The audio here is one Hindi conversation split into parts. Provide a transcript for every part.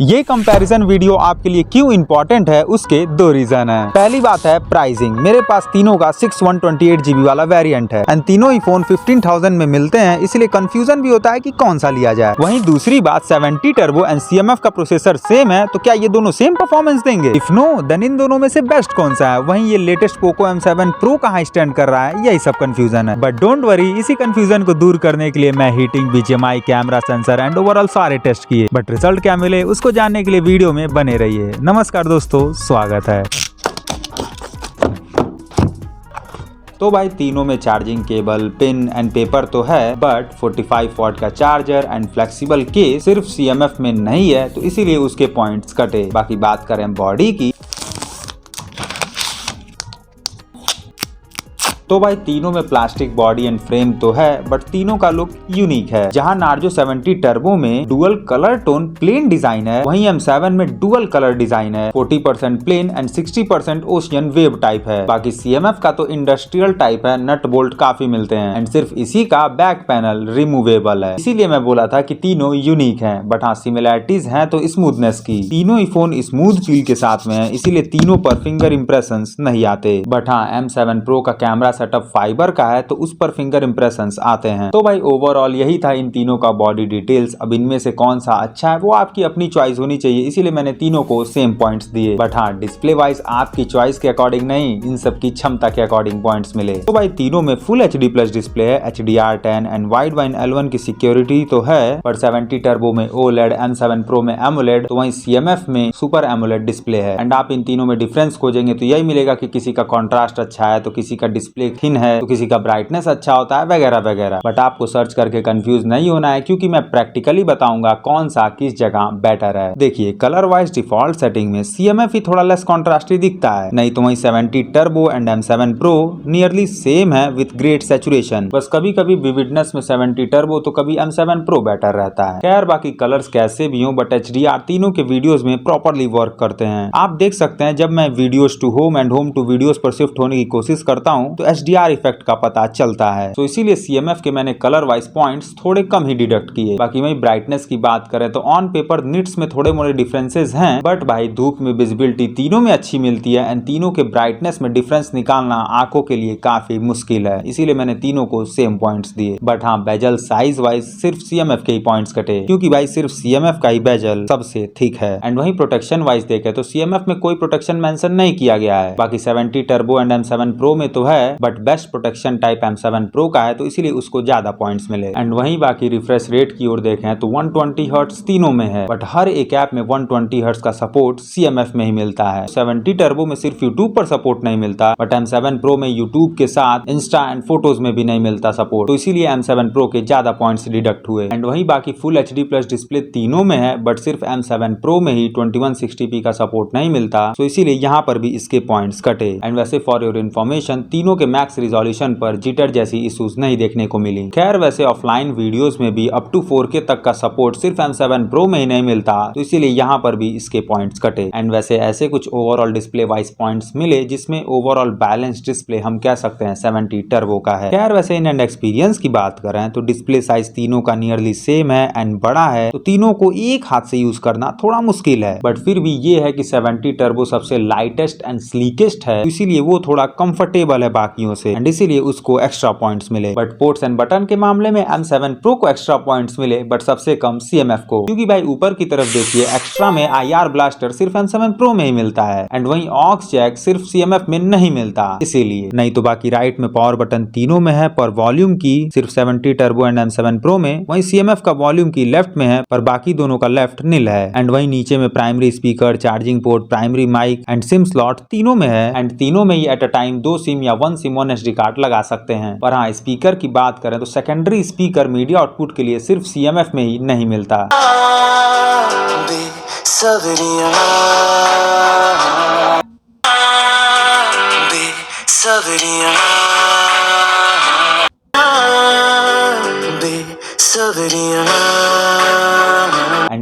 ये कंपैरिजन वीडियो आपके लिए क्यों इंपॉर्टेंट है उसके दो रीजन है। पहली बात है प्राइसिंग। मेरे पास तीनों का 6128GB वाला वेरिएंट है एंड तीनों ही फोन 15,000 में मिलते हैं, इसलिए कंफ्यूजन भी होता है कि कौन सा लिया जाए। वहीं दूसरी बात 70 टर्बो एंड CMF का प्रोसेसर सेम है, तो क्या ये दोनों सेम परफॉर्मेंस देंगे? इफ नो देन इन दोनों में से बेस्ट कौन सा है? वहीं ये लेटेस्ट पोको M7 Pro कहाँ स्टैंड कर रहा है, यही सब कंफ्यूजन है। बट डोंट वरी, इसी कंफ्यूजन को दूर करने के लिए मैं heating, BGMI, camera, sensor and overall सारे टेस्ट किए। बट रिजल्ट क्या मिले उसको जानने के लिए वीडियो में बने रहिए। नमस्कार दोस्तों, स्वागत है। तो भाई तीनों में charging cable, pin and paper तो है, बट 45 वॉट का चार्जर एंड फ्लेक्सिबल केस सिर्फ CMF में नहीं है, तो इसीलिए उसके पॉइंट्स कटे। बाकी बात करें बॉडी की, तो भाई तीनों में प्लास्टिक बॉडी एंड फ्रेम तो है, बट तीनों का लुक यूनिक है। जहां नार्जो 70 टर्बो में dual colour tone plain design है, वहीं M7 में डुअल कलर डिजाइन है। 40% plain and 60% ocean wave type है। बाकी CMF का तो इंडस्ट्रियल टाइप है, नट बोल्ट काफी मिलते हैं एंड सिर्फ इसी का बैक पैनल रिमूवेबल है। इसीलिए मैं बोला था कि तीनों यूनिक है। बट हाँ, सिमिलैरिटीज है तो स्मूथनेस की। तीनों ही फोन स्मूथ फील के साथ में है, इसीलिए तीनों पर फिंगर इंप्रेशन नहीं आते। बट हाँ, M7 Pro का कैमरा सेटअप फाइबर का है, तो उस पर फिंगर इंप्रेशंस आते हैं। तो भाई ओवरऑल यही था इन तीनों का बॉडी डिटेल्स। अब इनमें से कौन सा अच्छा है वो आपकी अपनी चॉइस होनी चाहिए, इसीलिए मैंने तीनों को सेम पॉइंट्स दिए। बट हाँ, डिस्प्ले वाइज आपकी चॉइस के अकॉर्डिंग नहीं, इन सब की क्षमता के अकॉर्डिंग पॉइंट्स मिले। तो भाई तीनों में फुल HD+ डिस्प्ले है, HDR10 and wide wine L1 की सिक्योरिटी तो है, पर 70 टर्बो में OLED, M7 Pro में AMOLED, तो वहीं CMF में सुपर AMOLED डिस्प्ले है। एंड आप इन तीनों में डिफरेंस खोजेंगे तो यही मिलेगा कि किसी का कॉन्ट्रास्ट अच्छा है, तो किसी का डिस्प्ले थिन है, तो किसी का ब्राइटनेस अच्छा होता है, वगैरह वगैरह। बट आपको सर्च करके कंफ्यूज नहीं होना है, क्योंकि मैं प्रैक्टिकली बताऊंगा कौन सा किस जगह बेटर है। देखिए, कलर वाइज डिफॉल्ट सेटिंग में CMF ही थोड़ा लेस कॉन्ट्रास्टी दिखता है, नहीं तो वहीं 70 turbo and M7 Pro nearly same है विद ग्रेट सैचुरेशन। बस कभी कभी विविडनेस में 70 टर्बो तो कभी M7 Pro बेटर रहता है। खैर, बाकी कलर्स कैसे भी हो, बट HDR तीनों के वीडियोस में प्रॉपरली वर्क करते हैं। आप देख सकते हैं, जब मैं videos to home and home to videos पर शिफ्ट होने की कोशिश करता हूं तो HDR इफेक्ट का पता चलता है। तो इसीलिए CMF के मैंने कलर वाइज पॉइंट्स थोड़े कम ही डिडक्ट किए। बाकी वही ब्राइटनेस की बात करें तो ऑन पेपर निट्स में थोड़े मोड़े डिफरेंसेस हैं, बट भाई धूप में विजिबिलिटी तीनों में अच्छी मिलती है एंड तीनों के ब्राइटनेस में डिफरेंस निकालना आंखों के लिए काफी मुश्किल है, इसीलिए मैंने तीनों को सेम पॉइंट्स दिए। बट हाँ, बेजल साइज वाइज सिर्फ CMF के ही पॉइंट्स कटे, क्योंकि भाई सिर्फ CMF का ही बेजल सबसे थिक है। एंड वही प्रोटेक्शन वाइज देखे तो CMF में कोई प्रोटेक्शन मेंशन नहीं किया गया है। बाकी 70 टर्बो एंड M7 Pro में तो है, but best protection type M7 Pro का है, तो इसीलिए उसको ज्यादा पॉइंट्स मिले। एंड वहीं बाकी रिफ्रेश रेट की ओर देखें तो 120 हर्ट्ज तीनों में है, बट हर एक ऐप में 120 हर्ट्ज का सपोर्ट CMF में ही मिलता है। 70 टर्बो में सिर्फ YouTube पर सपोर्ट नहीं मिलता, बट M7 Pro में YouTube के साथ इंस्टा एंड फोटोज में भी नहीं मिलता सपोर्ट, तो इसीलिए M7 Pro के ज्यादा पॉइंट्स डिडक्ट हुए। एंड वहीं बाकी फुल HD+ डिस्प्ले तीनों में है, बट सिर्फ M7 Pro में ही 2160p का सपोर्ट नहीं मिलता, तो इसीलिए यहाँ पर भी इसके पॉइंट्स कटे। एंड वैसे फॉर योर इन्फॉर्मेशन, तीनों के मैक्स रिजोल्यूशन पर जिटर जैसी इश्यूज नहीं देखने को मिली। खैर, वैसे ऑफलाइन वीडियोस में भी अप टू 4K तक का सपोर्ट सिर्फ M7 Pro में ही नहीं मिलता, तो इसीलिए यहाँ पर भी इसके पॉइंट्स कटे। एंड वैसे ऐसे कुछ ओवरऑल डिस्प्ले वाइज पॉइंट्स मिले, जिसमें ओवरऑल बैलेंस डिस्प्ले हम कह सकते हैं 70 टर्बो का है। खैर, वैसे इन एंड एक्सपीरियंस की बात करें तो डिस्प्ले साइज तीनों का नियरली सेम है एंड बड़ा है, तो तीनों को एक हाथ से यूज करना थोड़ा मुश्किल है। बट फिर भी ये है कि 70 टर्बो सबसे लाइटेस्ट एंड स्लीकेस्ट है, इसीलिए वो थोड़ा कंफर्टेबल है बाकियों से, एंड इसीलिए उसको एक्स्ट्रा पॉइंट्स मिले। बट पोर्ट्स एंड बटन के मामले में M7 Pro को एक्स्ट्रा पॉइंट्स मिले, बट सबसे कम CMF को, क्योंकि भाई ऊपर की तरफ देखिए, एक्स्ट्रा में IR ब्लास्टर सिर्फ M7 Pro में ही मिलता है एंड वहीं ऑक्स जैक सिर्फ CMF में नहीं मिलता, इसीलिए। नहीं तो बाकी राइट में पावर बटन तीनों में है, पर वॉल्यूम की सिर्फ 70 टर्बो एंड M7 Pro में, वहीं CMF का वॉल्यूम की लेफ्ट में है, पर बाकी दोनों का लेफ्ट नील है। एंड वहीं नीचे में primary speaker, charging port, primary mic and sim slot तीनों में है, एंड तीनों में ही एट अ टाइम 2 सिम या 1 सिम 1 SD कार्ड लगा सकते हैं। पर हाँ, स्पीकर की बात करें तो सेकेंडरी स्पीकर मीडिया आउटपुट के लिए सिर्फ CMF में ही नहीं मिलता।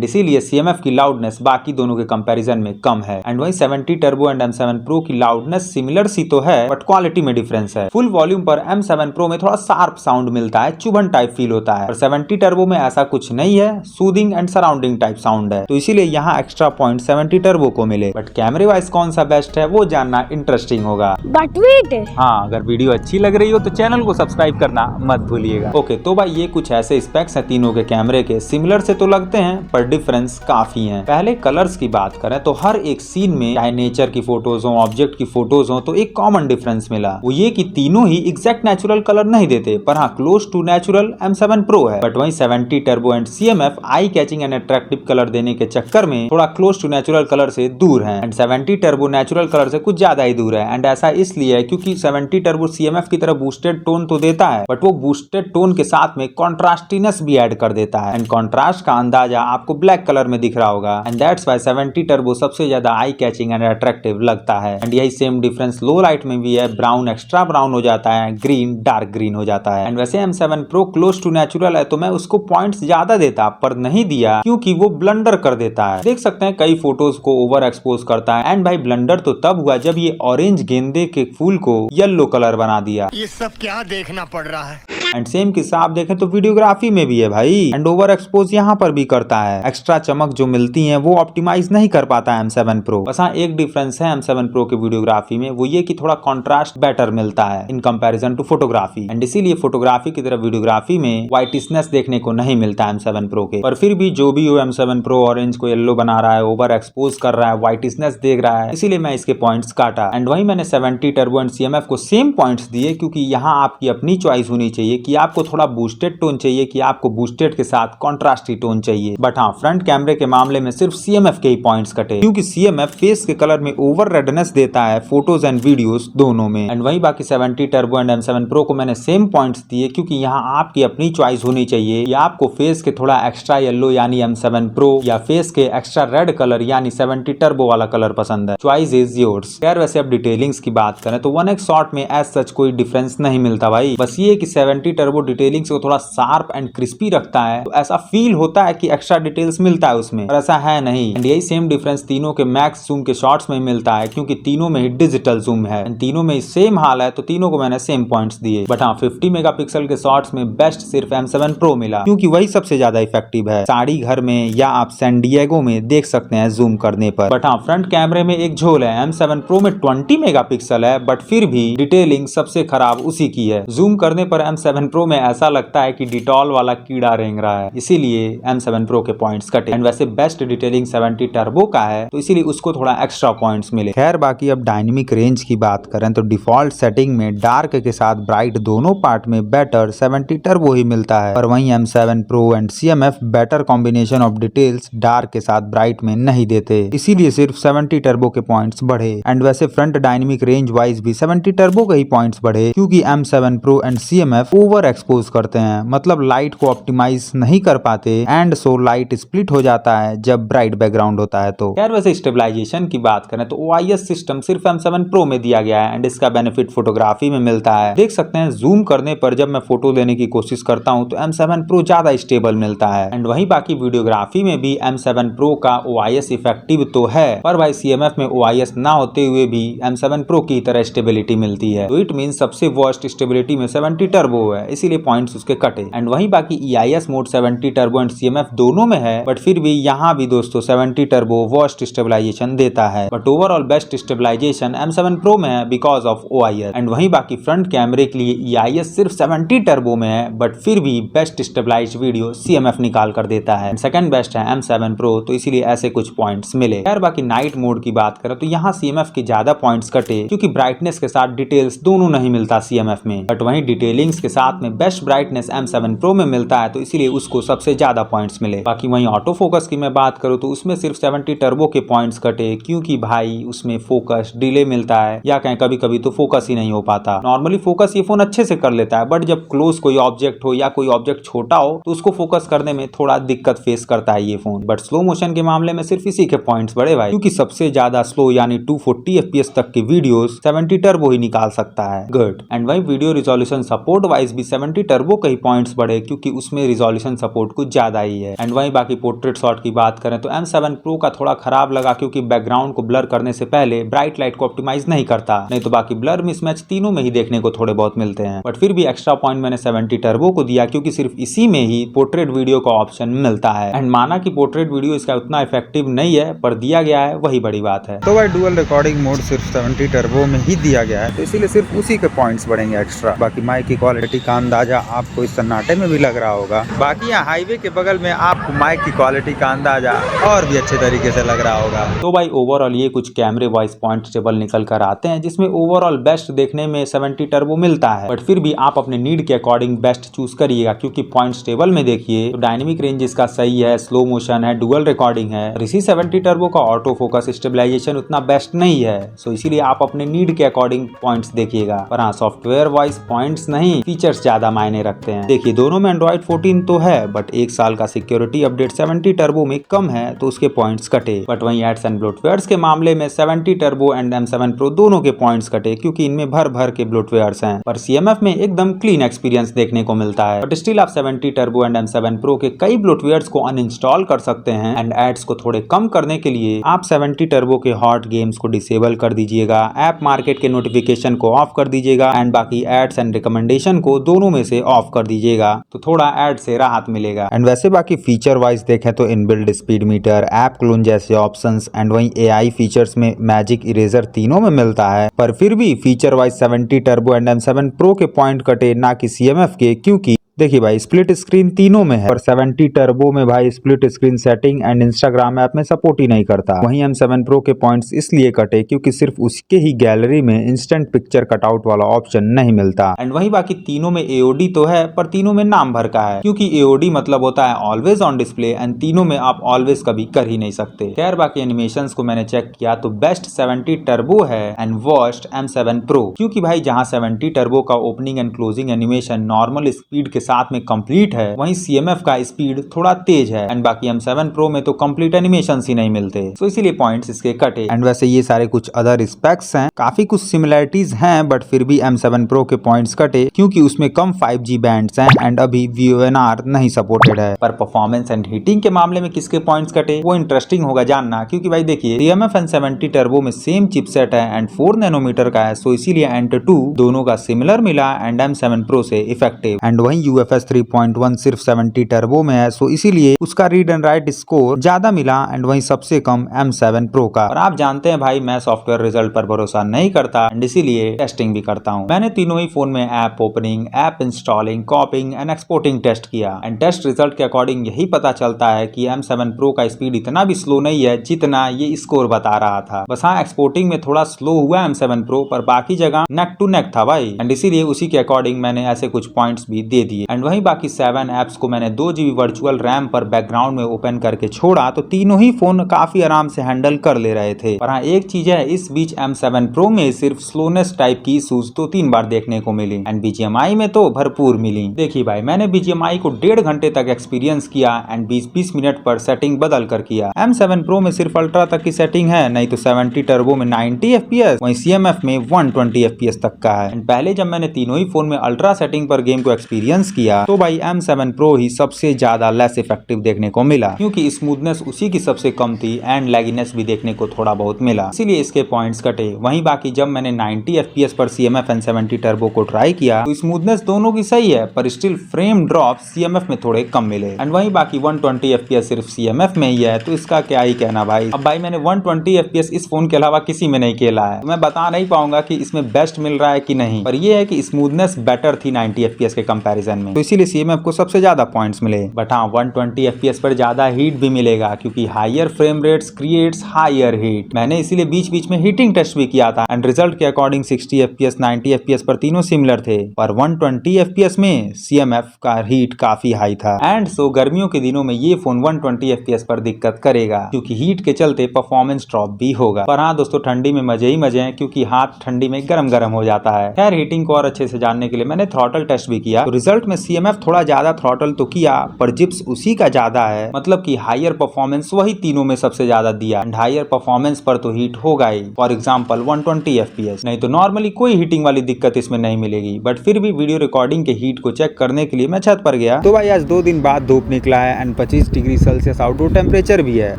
एंड इसीलिए CMF की लाउडनेस बाकी दोनों के कंपैरिजन में कम है। एंड वहीं 70 टर्बो एंड M7 Pro की लाउडनेस सिमिलर सी तो है बट क्वालिटी में डिफरेंस है। फुल वॉल्यूम पर M7 Pro में थोड़ा शार्प साउंड मिलता है, चुभन टाइप फील होता है, और 70 टर्बो में ऐसा कुछ नहीं है, soothing and surrounding type sound है। तो इसीलिए यहाँ एक्स्ट्रा पॉइंट 70 टर्बो को मिले। बट कैमरे वाइज कौन सा बेस्ट है वो जानना इंटरेस्टिंग होगा। बट वेट, हाँ, अगर वीडियो अच्छी लग रही हो तो चैनल को सब्सक्राइब करना मत भूलिएगा। ओके, तो भाई ये कुछ ऐसे स्पेक्स हैं तीनों के कैमरे के। सिमिलर से तो लगते हैं पर डिफरेंस काफी है। पहले कलर्स की बात करें तो हर एक सीन में चाहे नेचर की फोटोज हो, ऑब्जेक्ट की फोटोज हो, तो एक कॉमन डिफरेंस मिला। वो ये कि तीनों ही एग्जैक्ट नेचुरल कलर नहीं देते, पर हाँ close to natural M7 Pro है। बट वहीं 70 turbo and CMF eye catching and attractive colour देने के चक्कर में थोड़ा क्लोज टू नेचुरल कलर से दूर है, एंड 70 टर्बो नेचुरल कलर से कुछ ज्यादा ही दूर है। एंड ऐसा इसलिए है क्योंकि 70 टर्बो CMF की तरह बूस्टेड टोन तो देता है, बट वो बूस्टेड टोन के साथ में कॉन्ट्रास्टीनेस भी ऐड कर देता है, एंड कॉन्ट्रास्ट का अंदाजा आपको ब्लैक कलर में दिख रहा होगा। एंड दैट्स व्हाई 70 टर्बो सबसे ज्यादा आई कैचिंग एंड अट्रैक्टिव लगता है। एंड यही सेम डिफरेंस लो लाइट में भी है, ब्राउन एक्स्ट्रा ब्राउन हो जाता है, ग्रीन डार्क ग्रीन हो जाता है। एंड वैसे M7 Pro close to natural है तो मैं उसको पॉइंट्स ज्यादा देता, पर नहीं दिया क्योंकि वो ब्लंडर कर देता है। देख सकते हैं कई फोटोज को ओवर एक्सपोज करता है। एंड भाई ब्लंडर तो तब हुआ जब ये ऑरेंज गेंदे के फूल को येलो कलर बना दिया। ये सब क्या देखना पड़ रहा है। एंड सेम किस्सा आप देखें तो वीडियोग्राफी में भी है भाई। एंड ओवर एक्सपोज यहाँ पर भी करता है। एक्स्ट्रा चमक जो मिलती है वो ऑप्टिमाइज नहीं कर पाता है M7 Pro। बस हाँ एक डिफरेंस है M7 Pro के वीडियोग्राफी में, वो ये कि थोड़ा कॉन्ट्रास्ट बेटर मिलता है in comparison to photography. And इसीलिए फोटोग्राफी की तरह वीडियोग्राफी में व्हाइटिशनेस देखने को नहीं मिलता है M7 Pro के। पर फिर भी जो भी हो M7 Pro ऑरेंज को येलो बना रहा है, ओवर एक्सपोज कर रहा है, व्हाइटिशनेस देख रहा है, इसीलिए मैं इसके पॉइंट्स काटा। एंड वही मैंने 70 टर्बो एंड CMF को सेम पॉइंट्स दिए, क्योंकि यहाँ आपकी अपनी चॉइस होनी चाहिए कि आपको थोड़ा बूस्टेड टोन चाहिए कि आपको बूस्टेड के साथ कॉन्ट्रास्टी टोन चाहिए। बट हाँ फ्रंट कैमरे के मामले में सिर्फ CMF के ही पॉइंट्स कटे, क्योंकि CMF फेस के कलर में ओवर रेडनेस देता है फोटोज एंड वीडियोस दोनों में। एंड वही बाकी 70 टर्बो एंड M7 Pro को मैंने सेम पॉइंट्स दिए, क्योंकि यहाँ आपकी अपनी चॉइस होनी चाहिए कि आपको फेस के थोड़ा एक्स्ट्रा येलो यानी M7 Pro या फेस के एक्स्ट्रा रेड कलर यानी 70 टर्बो वाला कलर पसंद है। Choice is yours. यार वैसे अब डिटेलिंग्स की बात करें तो 1x शॉट में एज सच कोई डिफरेंस नहीं मिलता भाई। बस ये कि 70 टर्बो डिटेलिंग्स को थोड़ा शार्प एंड क्रिस्पी रखता है, तो ऐसा फील होता है कि एक्स्ट्रा डिटेल्स मिलता है उसमें, और ऐसा है नहीं। एंड यही सेम डिफरेंस तीनों के मैक्स जूम के शॉट्स में मिलता है, क्योंकि तीनों में ही डिजिटल जूम है। तीनों में सेम हाल है, तो तीनों को मैंने सेम पॉइंट्स दिए। बट हाँ 50 मेगापिक्सल के शॉट्स में बेस्ट सिर्फ M7 Pro मिला, क्योंकि वही सबसे ज्यादा इफेक्टिव है। साड़ी घर में या आप सैन डिएगो में देख सकते हैं जूम करने पर। बट हाँ फ्रंट कैमरे में एक झोल है, M7 Pro में 20 मेगापिक्सल है, बट फिर भी डिटेलिंग सबसे खराब उसी की है। जूम करने पर M7 Pro में ऐसा लगता है कि डिटॉल वाला कीड़ा रेंग रहा है, इसीलिए M7 Pro के पॉइंट्स कटे। एंड वैसे बेस्ट डिटेलिंग 70 टर्बो का है, तो इसीलिए उसको थोड़ा एक्स्ट्रा पॉइंट्स मिले। खैर बाकी अब डायनेमिक रेंज की बात करें तो डिफॉल्ट सेटिंग में डार्क के साथ ब्राइट दोनों पार्ट में बेटर 70 टर्बो ही मिलता है, पर वहीं M7 Pro and CMF better combination of details dark के साथ ब्राइट में नहीं देते, इसीलिए सिर्फ 70 टर्बो के पॉइंट्स बढ़े। एंड वैसे फ्रंट डायनेमिक रेंज वाइज भी 70 टर्बो के ही पॉइंट्स बढ़े, क्योंकि M7 Pro and CMF over expose करते हैं, मतलब लाइट को ऑप्टिमाइज नहीं कर पाते, एंड सो लाइट स्प्लिट हो जाता है जब ब्राइट बैकग्राउंड होता है। तो यार वैसे स्टेबलाइजेशन की बात करें तो OIS सिस्टम सिर्फ M7 Pro में दिया गया है, एंड इसका बेनिफिट फोटोग्राफी में मिलता है। देख सकते हैं जूम करने पर जब मैं फोटो लेने की कोशिश करता हूं तो M7 Pro ज्यादा स्टेबल मिलता है। एंड वहीं बाकी वीडियोग्राफी में भी M7 Pro का OIS इफेक्टिव तो है, पर भाई CMF में OIS ना होते हुए भी M7 Pro की तरह स्टेबिलिटी मिलती है। तो इट मीन सबसे वर्स्ट स्टेबिलिटी में 70 टर्बो है, इसीलिए पॉइंट्स उसके कटे। एंड वहीं बाकी EIS mode 70 turbo and CMF दोनों में है, बट फिर भी यहाँ भी दोस्तों 70 टर्बो वर्स्ट स्टेबलाइजेशन देता है, but overall best stabilisation M7 Pro में है बिकॉज ऑफ OIS। एंड वहीं बाकी फ्रंट कैमरे के लिए EIS सिर्फ 70 टर्बो में है, बट फिर भी बेस्ट स्टेबलाइज्ड वीडियो CMF निकाल कर देता है। सेकंड बेस्ट है M7 Pro, तो इसीलिए ऐसे कुछ पॉइंट्स मिले। यार बाकी नाइट मोड की बात करें तो यहाँ CMF के ज्यादा पॉइंट्स कटे, क्योंकि ब्राइटनेस के साथ डिटेल्स दोनों नहीं मिलता CMF में, बट वहीं डिटेलिंग्स के साथ में बेस्ट ब्राइटनेस M7 Pro में मिलता है, तो इसीलिए उसको सबसे ज्यादा पॉइंट्स मिले। बाकी वहीं ऑटो फोकस की मैं बात करूँ तो उसमें सिर्फ 70 टर्बो के पॉइंट्स कटे, क्योंकि भाई उसमें फोकस डिले मिलता है, या कहीं कभी कभी तो फोकस ही नहीं हो पाता। नॉर्मली फोकस ये फोन अच्छे से कर लेता है, बट जब क्लोज कोई ऑब्जेक्ट हो या कोई ऑब्जेक्ट छोटा हो तो उसको फोकस करने में थोड़ा दिक्कत फेस करता है ये फोन। बट स्लो मोशन के मामले में सिर्फ इसी के पॉइंट्स बड़े भाई, क्योंकि सबसे ज्यादा स्लो यानी 240 FPS तक की वीडियोस 70 टर्बो ही निकाल सकता है। गुड। एंड वही video resolution support wise wise भी 70 टर्बो के ही पॉइंट्स बढ़े क्योंकि उसमें रिजोल्यूशन सपोर्ट कुछ ज्यादा ही है। एंड वहीं बाकी पोर्ट्रेट शॉट की बात करें तो M7 Pro का थोड़ा खराब लगा क्योंकि बैकग्राउंड को ब्लर करने से पहले ब्राइट लाइट को ऑप्टिमाइज नहीं करता, नहीं तो बाकी ब्लर मिसमैच तीनों में ही देखने को थोड़े बहुत मिलते हैं। बट फिर भी एक्स्ट्रा पॉइंट मैंने 70 टर्बो को दिया क्योंकि सिर्फ इसी में ही पोर्ट्रेट वीडियो का ऑप्शन मिलता है। एंड माना कि पोर्ट्रेट वीडियो इसका उतना इफेक्टिव नहीं है पर दिया गया है, वही बड़ी बात है। तो भाई डुअल रिकॉर्डिंग मोड सिर्फ 70 टर्बो में ही दिया गया है, तो इसीलिए सिर्फ उसी के पॉइंट्स बढ़ेंगे एक्स्ट्रा। बाकी माइक की क्वालिटी का अंदाजा आपको इस सन्नाटे में भी लग रहा होगा। बाकी यहाँ हाईवे के बगल में आपको माइक की क्वालिटी का अंदाजा और भी अच्छे तरीके से लग रहा होगा। तो भाई ओवरऑल ये कुछ कैमरे वाइज पॉइंट टेबल निकल कर आते हैं जिसमें ओवरऑल बेस्ट देखने में 70 टर्बो मिलता है। बट फिर भी आप अपने नीड के अकॉर्डिंग बेस्ट चूज करिएगा क्योंकि पॉइंट्स टेबल में देखिए तो डायनेमिक रेंज इसका सही है, स्लो मोशन है, डुअल रिकॉर्डिंग है। इसी 70 टर्बो का ऑटो फोकस स्टेबलाइजेशन उतना बेस्ट नहीं है, सो इसीलिए आप अपने नीड के अकॉर्डिंग पॉइंट्स देखिएगा। पर हाँ, सॉफ्टवेयर वाइज पॉइंट्स नहीं, फीचर्स ज्यादा मायने रखते हैं। देखिए दोनों में एंड्रॉइड 14 तो है बट एक साल का सिक्योरिटी अपडेट 70 टर्बो में कम है तो उसके पॉइंट्स कटे। बट वहीं एड्स एंड ब्लोटवेयर्स के मामले में 70 टर्बो एंड M7 Pro दोनों के पॉइंट्स कटे क्योंकि इनमें भर भर के ब्लोटवेयर्स हैं। पर CMF में एकदम क्लीन एक्सपीरियंस देखने को मिलता है। बट स्टिल आप 70 टर्बो एंड M7 Pro के कई ब्लोटवेयर्स को अनइंस्टॉल कर सकते हैं। एंड एड्स को थोड़े कम करने के लिए आप 70 टर्बो के हॉट गेम्स को डिसेबल कर दीजिएगा, ऐप मार्केट के नोटिफिकेशन को ऑफ कर दीजिएगा एंड बाकी एड्स एंड रिकमेंडेशन को दोनों में से ऑफ कर दीजिएगा तो थोड़ा एड से राहत मिलेगा। एंड वैसे बाकी फीचर वाइज देखें तो inbuilt speed metre, app clone जैसे ऑप्शंस एंड वहीं AI फीचर्स में मैजिक इरेजर तीनों में मिलता है। पर फिर भी feature wise 70 turbo and M7 Pro के पॉइंट कटे ना कि CMF के, क्योंकि देखिए भाई स्प्लिट स्क्रीन तीनों में है और 70 टर्बो में भाई split screen setting and Instagram app में सपोर्ट ही नहीं करता। वहीं M7 Pro के पॉइंट्स इसलिए कटे क्योंकि सिर्फ उसके ही गैलरी में इंस्टेंट पिक्चर कटआउट वाला ऑप्शन नहीं मिलता। एंड वहीं बाकी तीनों में AOD तो है पर तीनों में नाम भर का है क्योंकि AOD मतलब होता है ऑलवेज ऑन डिस्प्ले एंड तीनों में आप ऑलवेज कभी कर ही नहीं सकते। खैर बाकी एनिमेशंस को मैंने चेक किया तो बेस्ट 70 टर्बो है एंड वर्स्ट M7 Pro क्योंकि भाई जहां 70 टर्बो का opening and closing animation normal speed के साथ में कंप्लीट है, वहीं CMF का स्पीड थोड़ा तेज है एंड बाकी M7 Pro में तो कंप्लीट एनिमेशंस ही नहीं मिलते, तो इसीलिए पॉइंट्स इसके कटे। एंड वैसे ये सारे कुछ अदर स्पेक्स हैं, काफी कुछ सिमिलरिटीज हैं बट फिर भी M7 Pro के पॉइंट्स कटे क्योंकि उसमें कम 5G बैंड्स हैं एंड अभी VONR नहीं सपोर्टेड है। पर परफॉर्मेंस एंड हीटिंग के मामले में किसके पॉइंट्स कटे वो इंटरेस्टिंग होगा जानना क्योंकि भाई देखिए CMF एंड 70 टर्बो में सेम चिपसेट है एंड 4 नैनोमीटर का है, सो इसीलिए Ant 2 दोनों का सिमिलर मिला एंड M7 Pro से इफेक्टिव। एंड वहीं UFS 3.1 सिर्फ 70 टर्बो में है, सो इसीलिए उसका रीड एंड राइट स्कोर ज्यादा मिला एंड वहीं सबसे कम M7 Pro का। और आप जानते हैं भाई मैं सॉफ्टवेयर रिजल्ट पर भरोसा नहीं करता एंड इसीलिए टेस्टिंग भी करता हूं। मैंने तीनों ही फोन में app opening, app installing, copying and exporting test किया एंड टेस्ट रिजल्ट के अकॉर्डिंग यही पता चलता है कि M7 Pro का स्पीड इतना भी स्लो नहीं है जितना ये स्कोर बता रहा था। बस हाँ, एक्सपोर्टिंग में थोड़ा स्लो हुआ M7 Pro पर बाकी जगह नेक टू नेक था भाई एंड इसीलिए उसी के अकॉर्डिंग मैंने ऐसे कुछ पॉइंट्स भी दे दिए। एंड वहीं बाकी 7 ऐप्स को मैंने 2GB वर्चुअल रैम पर बैकग्राउंड में ओपन करके छोड़ा तो तीनों ही फोन काफी आराम से हैंडल कर ले रहे थे। पर हाँ, एक चीज है, इस बीच M7 Pro में सिर्फ स्लोनेस टाइप की इशूज 2-3 बार देखने को मिली एंड BGMI में तो भरपूर मिली। देखिए भाई मैंने BGMI को 1.5 घंटे तक एक्सपीरियंस किया एंड 20-20 मिनट पर सेटिंग बदल कर किया। M7 Pro में सिर्फ अल्ट्रा तक की सेटिंग है, नहीं तो 70 टर्बो में 90 FPS, वहीं CMF में 120 FPS तक का है। एंड पहले जब मैंने तीनों ही फोन में अल्ट्रा सेटिंग पर गेम को एक्सपीरियंस किया तो भाई M7 Pro ही सबसे ज्यादा लेस इफेक्टिव देखने को मिला क्योंकि स्मूथनेस उसी की सबसे कम थी एंड लैगिनेस भी देखने को थोड़ा बहुत मिला, इसीलिए इसके पॉइंट्स कटे। वहीं बाकी जब मैंने 90 FPS पर CMF एंड 70 टर्बो को ट्राई किया तो स्मूथनेस दोनों की सही है पर स्टिल फ्रेम ड्रॉप CMF में थोड़े कम मिले एंड वहीं बाकी 120 FPS सिर्फ CMF में ही है, तो इसका क्या ही कहना भाई। अब भाई मैंने 120 FPS इस फोन के अलावा किसी में नहीं खेला है, मैं बता नहीं पाऊंगा कि इसमें बेस्ट मिल रहा है कि नहीं, पर यह है कि स्मूथनेस बेटर थी 90 FPS के कंपैरिजन में, तो इसीलिए CMF को सबसे ज्यादा पॉइंट्स मिले। बट हाँ, 120 FPS पर ज्यादा हीट भी मिलेगा क्योंकि higher frame rates creates higher heat. मैंने इसीलिए बीच बीच में हीटिंग टेस्ट भी किया था एंड रिजल्ट के अकॉर्डिंग 60 FPS 90 FPS पर तीनों सिमिलर थे, पर 120 FPS में CMF का हीट काफी हाई था एंड सो गर्मियों के दिनों में ये फोन 120 FPS पर दिक्कत करेगा क्योंकि हीट के चलते परफॉर्मेंस ड्रॉप भी होगा। पर हाँ दोस्तों, ठंडी में मजे ही मजे हैं क्योंकि हाथ ठंडी में गरम गरम हो जाता है। खैर हीटिंग को और अच्छे से जानने के लिए मैंने थ्रॉटल टेस्ट भी किया तो रिजल्ट में CMF थोड़ा ज्यादा थ्रॉटल तो किया पर जिप्स उसी का ज्यादा है, मतलब कि हायर परफॉर्मेंस वही तीनों में सबसे ज्यादा दिया एंड हायर परफॉर्मेंस पर तो हीट होगा ही। फॉर एग्जांपल 120 FPS, नहीं तो नॉर्मली कोई हीटिंग वाली दिक्कत इसमें नहीं मिलेगी। बट फिर भी वीडियो रिकॉर्डिंग के हीट को चेक करने के लिए मैं छत पर गया तो भाई आज 2 दिन बाद धूप निकला है and 25 degree Celsius outdoor temperature भी है।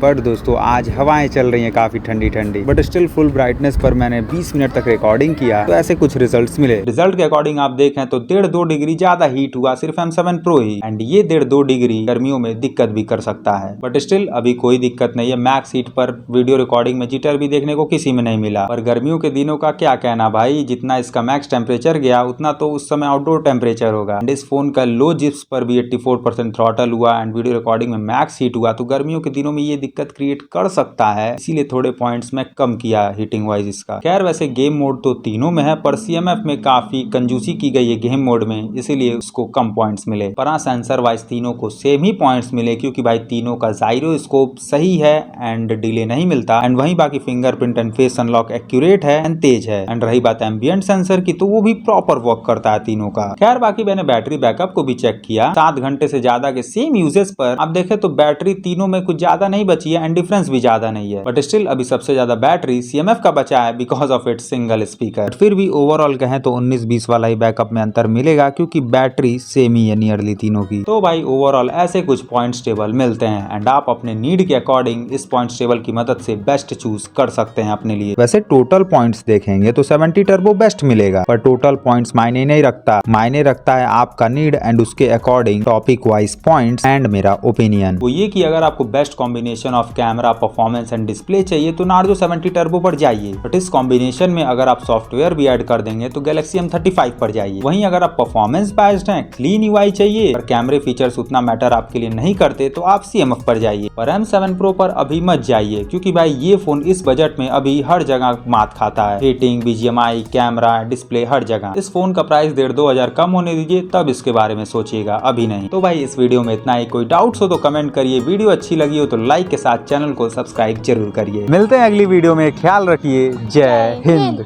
बट दोस्तों आज हवाएं चल रही है काफी ठंडी ठंडी, बट स्टिल फुल ब्राइटनेस पर मैंने 20 मिनट तक रिकॉर्डिंग किया तो ऐसे कुछ रिजल्ट्स मिले। रिजल्ट के अकॉर्डिंग आप देखें तो 1.5-2 डिग्री ज्यादा हीट हुआ सिर्फ M7 Pro ही, एंड ये 1.5-2 डिग्री गर्मियों में दिक्कत भी कर सकता है। बट स्टिल अभी कोई दिक्कत नहीं है। मैक्स हीट पर वीडियो रिकॉर्डिंग में जिटर भी देखने को किसी में नहीं मिला। पर गर्मियों के दिनों का क्या कहना भाई, जितना इसका मैक्स टेम्परेचर गया उतना तो उस समय आउटडोर टेम्परेचर होगा। एंड इस फोन का लो जिप्स पर भी 84% थ्रॉटल हुआ एंड वीडियो रिकॉर्डिंग में मैक्स हीट हुआ, तो गर्मियों के दिनों में ये दिक्कत क्रिएट कर सकता है। इसीलिए थोड़े पॉइंट्स में कम किया हीटिंग वाइज इसका। खैर वैसे गेम मोड तो तीनों में है, पर CMF में काफी कंजूसी की गई है गेम मोड में, इसीलिए उसको कम पॉइंट्स मिले। पर हाँ सेंसर वाइज तीनों को सेम ही पॉइंट्स मिले, क्योंकि भाई तीनों का जाइरोस्कोप सही है एंड डिले नहीं मिलता। एंड वहीं बाकी fingerprint and face unlock accurate है एंड तेज है। एंड रही बात एम्बिएंट सेंसर की, तो वो भी प्रॉपर वर्क करता है तीनों का। खैर बाकी मैंने बैटरी बैकअप को भी चेक किया। 7 घंटे से ज्यादा के सेम यूजेस पर आप देखें तो बैटरी तीनों में कुछ ज्यादा नहीं बची है एंड डिफरेंस भी ज्यादा नहीं है। बट स्टिल अभी सबसे ज्यादा बैटरी CMF का बचा है because of its single speaker. फिर भी ओवरऑल कहें तो 19-20 वाला ही बैकअप में अंतर मिलेगा, क्योंकि बैटरी सेम ही है नियरली तीनों की। तो भाई ओवरऑल ऐसे कुछ पॉइंट्स टेबल मिलते हैं एंड आप अपने नीड के अकॉर्डिंग इस पॉइंट्स टेबल की मदद से बेस्ट चूज कर सकते हैं अपने लिए। वैसे टोटल पॉइंट्स देखेंगे तो 70 टर्बो बेस्ट मिलेगा, पर टोटल पॉइंट्स मायने नहीं रखता। मायने रखता है आपका नीड एंड उसके according topic wise points and मेरा ओपिनियन। वो ये कि अगर आपको best combination of camera performance and display चाहिए तो नार्जो 70 टर्बो पर जाइए। बट इस कॉम्बिनेशन में अगर आप सॉफ्टवेयर भी ऐड कर देंगे तो गैलेक्सी M35 पर जाइए। वहीं अगर आप परफॉर्मेंस बेस्ड हैं, क्लीन UI चाहिए और कैमरे फीचर्स उतना मैटर आपके लिए नहीं करते तो आप CMF पर जाइए। पर M7 Pro पर अभी मत जाइए, क्योंकि भाई ये फोन इस बजट में अभी हर जगह मात खाता है। रेटिंग, BGMI, कैमरा, डिस्प्ले हर जगह। इस फोन का प्राइस 1.5-2 हजार कम होने दीजिए, तब इसके बारे में सोचिएगा, अभी नहीं। तो भाई इस वीडियो में इतना ही। कोई डाउट्स हो तो कमेंट करिए, वीडियो अच्छी लगी हो तो लाइक के साथ चैनल को सब्सक्राइब जरूर करिए। मिलते हैं अगली वीडियो में, ख्याल रखिए। जय हिंद।